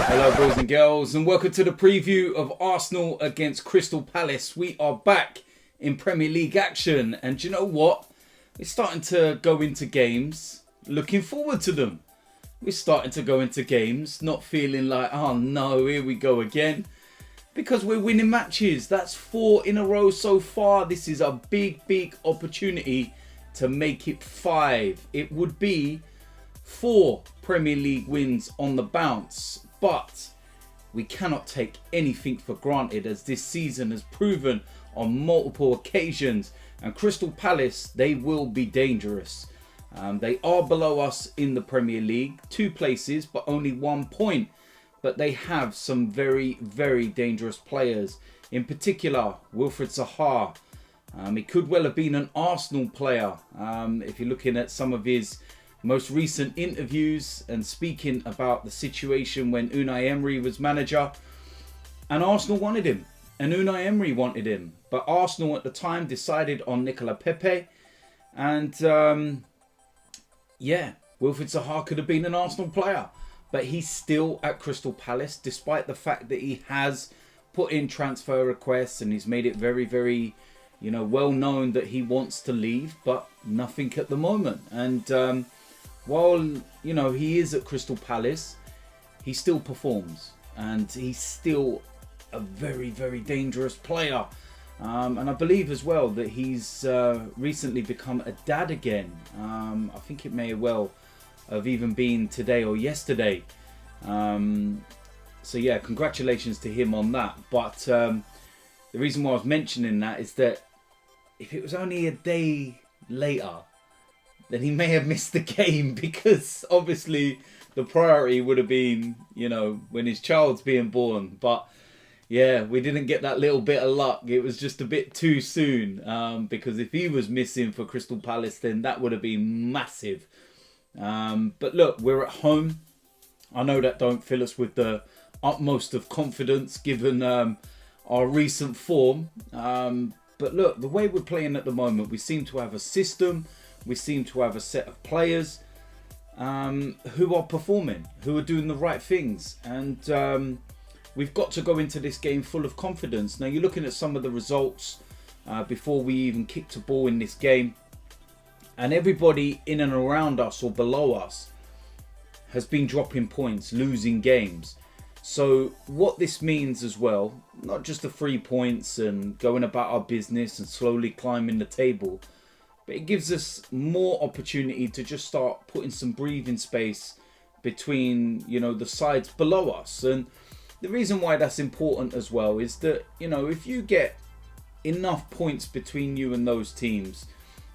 Hello boys and girls, and welcome to the preview of Arsenal against Crystal Palace. We are back in Premier League action, and do you know what? We're starting to go into games looking forward to them. We're starting to go into games not feeling like, oh no, here we go again. Because we're winning matches. That's 4 in a row so far. This is a big opportunity to make it 5. It would be 4 Premier League wins on the bounce. But we cannot take anything for granted, as this season has proven on multiple occasions. And Crystal Palace, they will be dangerous. They are below us in the Premier League. 2 places, but only 1 point. But they have some very dangerous players. In particular, Wilfried Zaha. He could well have been an Arsenal player. If you're looking at some of his most recent interviews and speaking about the situation when Unai Emery was manager. And Arsenal wanted him. And Unai Emery wanted him. But Arsenal at the time decided on Nicolas Pepe. And Wilfried Zaha could have been an Arsenal player. But he's still at Crystal Palace, despite the fact that he has put in transfer requests and he's made it very, well known that he wants to leave, but nothing at the moment. And while, he is at Crystal Palace, he still performs and he's still a very dangerous player. And I believe as well that he's recently become a dad again. I think it may well have even been today or yesterday. So yeah, congratulations to him on that. But the reason why I was mentioning that is that if it was only a day later, then he may have missed the game, because obviously the priority would have been, when his child's being born. But yeah, we didn't get that little bit of luck. It was just a bit too soon, because if he was missing for Crystal Palace, then that would have been massive. But look, we're at home. I know that don't fill us with the utmost of confidence given our recent form. But look, the way we're playing at the moment, we seem to have a system. We seem to have a set of players who are performing, who are doing the right things. And we've got to go into this game full of confidence. Now, you're looking at some of the results before we even kicked a ball in this game. And everybody in and around us or below us has been dropping points, losing games. So what this means as well, not just the 3 points and going about our business and slowly climbing the table, but it gives us more opportunity to just start putting some breathing space between, the sides below us. And the reason why that's important as well is that, if you get enough points between you and those teams,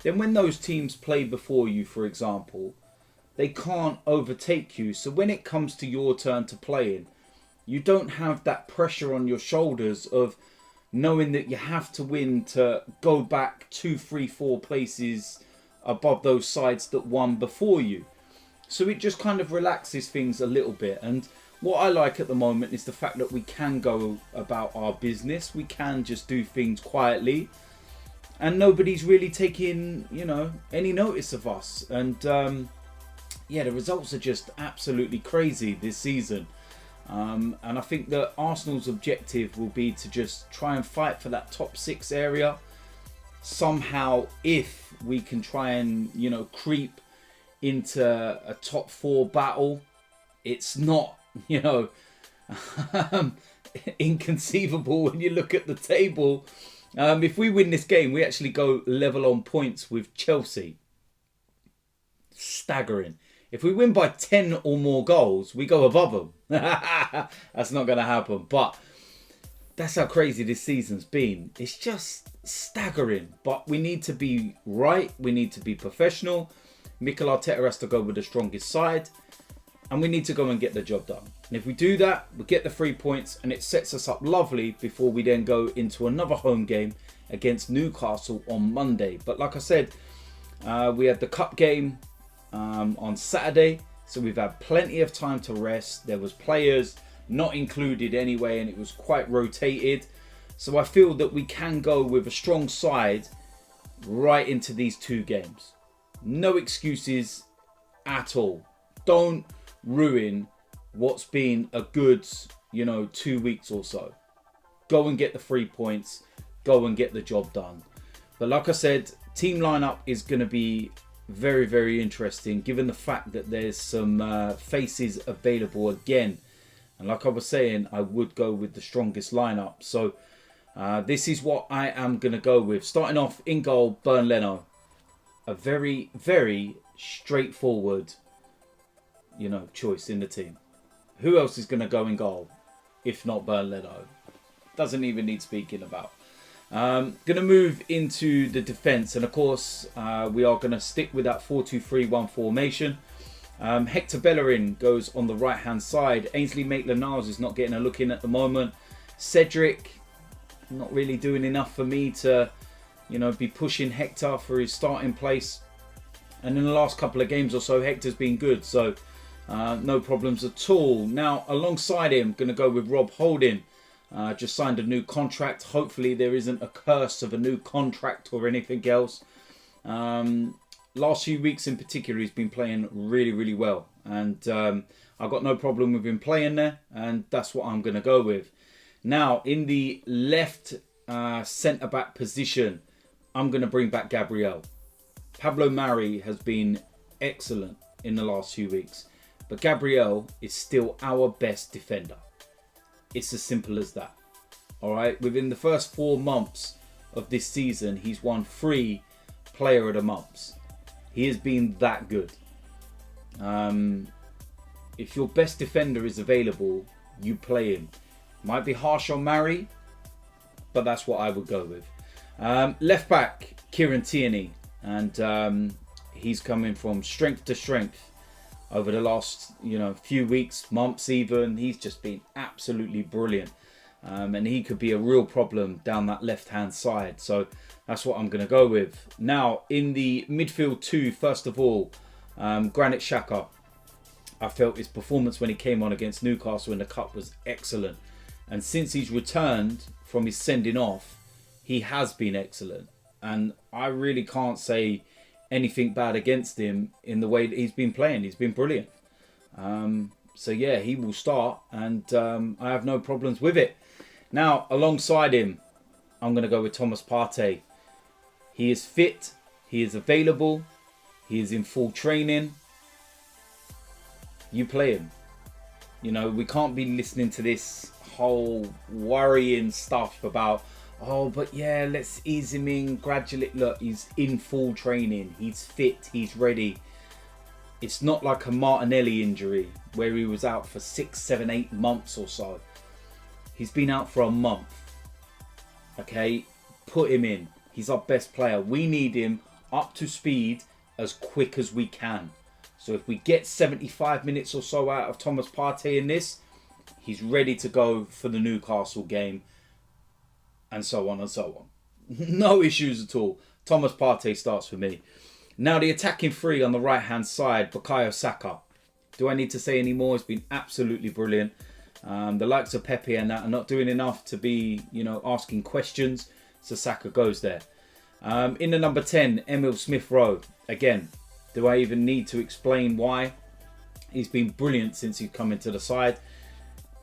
then when those teams play before you, for example, they can't overtake you. So when it comes to your turn to play in, you don't have that pressure on your shoulders of knowing that you have to win to go back 2, 3, 4 places above those sides that won before you. So it just kind of relaxes things a little bit. And what I like at the moment is the fact that we can go about our business. We can just do things quietly. And nobody's really taking, any notice of us. And the results are just absolutely crazy this season. And I think that Arsenal's objective will be to just try and fight for that top 6 area. Somehow, if we can try and, creep into a top 4 battle, it's not, inconceivable when you look at the table. If we win this game, we actually go level on points with Chelsea. Staggering. If we win by 10 or more goals, we go above them. That's not going to happen. But that's how crazy this season's been. It's just staggering. But we need to be right. We need to be professional. Mikel Arteta has to go with the strongest side. And we need to go and get the job done. And if we do that, we get the 3 points. And it sets us up lovely before we then go into another home game against Newcastle on Monday. But like I said, we had the cup game on Saturday, so we've had plenty of time to rest. There was players not included anyway, and it was quite rotated. So I feel that we can go with a strong side right into these 2 games. No excuses at all. Don't ruin what's been a good, 2 weeks or so. Go and get the 3 points. Go and get the job done. But like I said, team lineup is going to be very, very interesting, given the fact that there's some faces available again. And like I was saying, I would go with the strongest lineup. So this is what I am going to go with. Starting off in goal, Leno. A very, very straightforward, choice in the team. Who else is going to go in goal if not Leno? Doesn't even need speaking about. Going to move into the defence, and of course we are going to stick with that 4-2-3-1 formation. Hector Bellerin goes on the right hand side. Ainsley Maitland-Niles is not getting a look in at the moment. Cedric not really doing enough for me to be pushing Hector for his starting place, and in the last couple of games or so Hector's been good, so no problems at all. Now alongside him, going to go with Rob Holding. Just signed a new contract. Hopefully there isn't a curse of a new contract or anything else. Last few weeks in particular, he's been playing really, really well. And I've got no problem with him playing there. And that's what I'm going to go with. Now, in the left centre-back position, I'm going to bring back Gabriel. Pablo Mari has been excellent in the last few weeks. But Gabriel is still our best defender. It's as simple as that. Alright, within the first 4 months of this season, he's won 3 Player of the Months. He has been that good. If your best defender is available, you play him. Might be harsh on Mari, but that's what I would go with. Left back, Kieran Tierney. And he's coming from strength to strength. Over the last, few weeks, months even, he's just been absolutely brilliant. And he could be a real problem down that left-hand side. So that's what I'm going to go with. Now, in the midfield 2, first of all, Granit Xhaka. I felt his performance when he came on against Newcastle in the Cup was excellent. And since he's returned from his sending off, he has been excellent. And I really can't say anything bad against him in the way that he's been playing. He's been brilliant. So yeah, he will start, and I have no problems with it. Now, alongside him, I'm going to go with Thomas Partey. He is fit. He is available. He is in full training. You play him. We can't be listening to this whole worrying stuff about, oh, but yeah, let's ease him in gradually. Look, he's in full training. He's fit. He's ready. It's not like a Martinelli injury where he was out for 6, 7, 8 months or so. He's been out for a month. Okay, put him in. He's our best player. We need him up to speed as quick as we can. So if we get 75 minutes or so out of Thomas Partey in this, he's ready to go for the Newcastle game. And so on and so on. No issues at all. Thomas Partey starts for me. Now the attacking 3 on the right hand side, Bukayo Saka. Do I need to say any more? It's been absolutely brilliant. The likes of Pepe and that are not doing enough to be, asking questions. So Saka goes there. In the number 10, Emil Smith-Rowe. Again, do I even need to explain why? He's been brilliant since he's come into the side.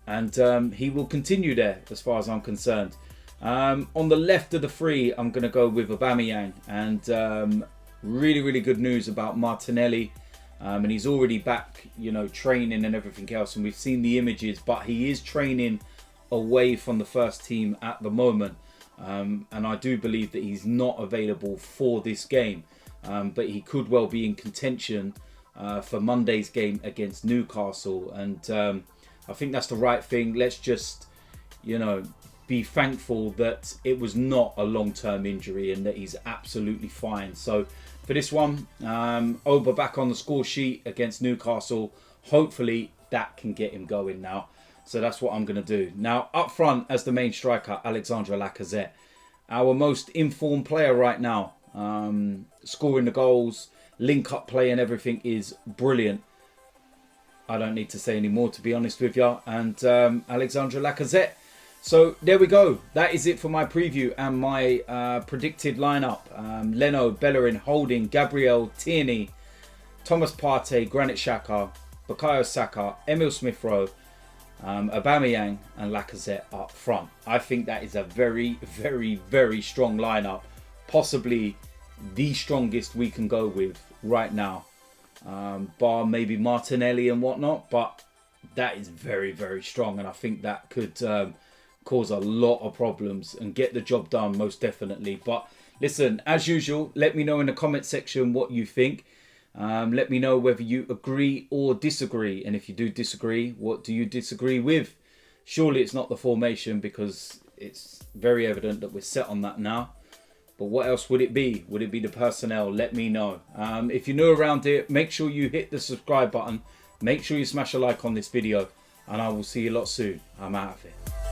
And he will continue there as far as I'm concerned. On the left of the 3, I'm going to go with Aubameyang. And really, really good news about Martinelli. And he's already back, training and everything else. And we've seen the images, but he is training away from the first team at the moment. And I do believe that he's not available for this game. But he could well be in contention for Monday's game against Newcastle. And I think that's the right thing. Let's just, be thankful that it was not a long-term injury and that he's absolutely fine. So for this one, Oba back on the score sheet against Newcastle. Hopefully that can get him going now. So that's what I'm going to do. Now up front as the main striker, Alexandre Lacazette. Our most informed player right now. Scoring the goals, link-up play and everything is brilliant. I don't need to say any more, to be honest with you. And Alexandre Lacazette. So there we go. That is it for my preview and my predicted lineup. Leno, Bellerin, Holding, Gabriel, Tierney, Thomas Partey, Granit Xhaka, Bukayo Saka, Emil Smith-Rowe, Aubameyang and Lacazette up front. I think that is a very, very, very strong lineup. Possibly the strongest we can go with right now. Bar maybe Martinelli and whatnot. But that is very, very strong. And I think that could cause a lot of problems and get the job done most definitely. But listen, as usual, let me know in the comment section what you think. Let me know whether you agree or disagree. And if you do disagree, what do you disagree with? Surely it's not the formation, because it's very evident that we're set on that now. But what else would it be? Would it be the personnel? Let me know. If you're new around here, make sure you hit the subscribe button. Make sure you smash a like on this video. And I will see you a lot soon. I'm out of here.